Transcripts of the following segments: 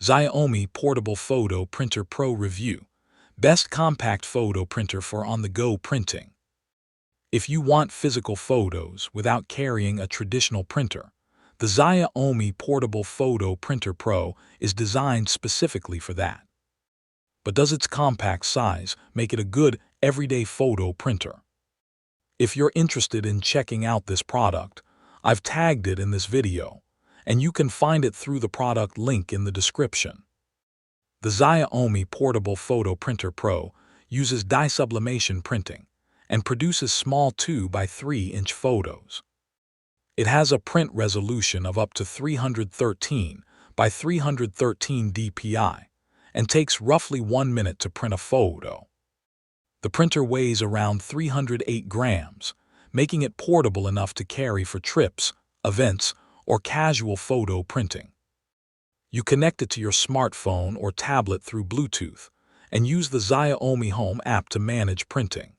Xiaomi Portable Photo Printer Pro Review. Best compact photo printer for on-the-go printing. If you want physical photos without carrying a traditional printer, the Xiaomi Portable Photo Printer Pro is designed specifically for that. But does its compact size make it a good everyday photo printer? If you're interested in checking out this product, I've tagged it in this video, and you can find it through the product link in the description. The Xiaomi Portable Photo Printer Pro uses dye sublimation printing and produces small 2 by 3-inch photos. It has a print resolution of up to 313 by 313 dpi and takes roughly 1 minute to print a photo. The printer weighs around 308 grams, making it portable enough to carry for trips, events, or casual photo printing. You connect it to your smartphone or tablet through Bluetooth and use the Xiaomi Home app to manage printing.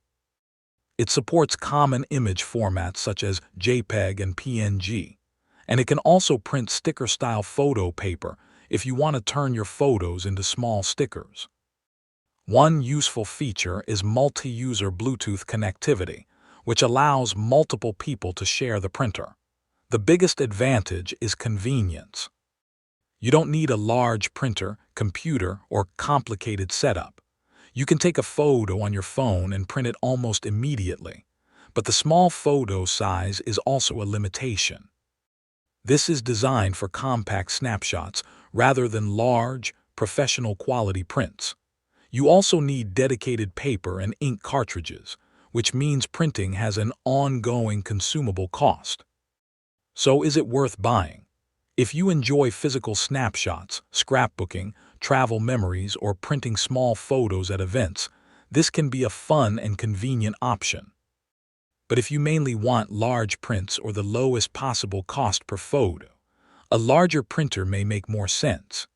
It supports common image formats such as JPEG and PNG, and it can also print sticker-style photo paper if you want to turn your photos into small stickers. One useful feature is multi-user Bluetooth connectivity, which allows multiple people to share the printer. The biggest advantage is convenience. You don't need a large printer, computer, or complicated setup. You can take a photo on your phone and print it almost immediately, but the small photo size is also a limitation. This is designed for compact snapshots rather than large, professional-quality prints. You also need dedicated paper and ink cartridges, which means printing has an ongoing consumable cost. So is it worth buying? If you enjoy physical snapshots, scrapbooking, travel memories, or printing small photos at events, this can be a fun and convenient option. But if you mainly want large prints or the lowest possible cost per photo, a larger printer may make more sense.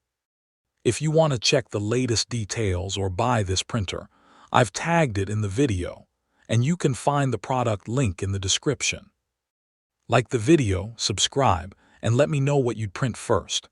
If you want to check the latest details or buy this printer, I've tagged it in the video, and you can find the product link in the description. Like the video, subscribe, and let me know what you'd print first.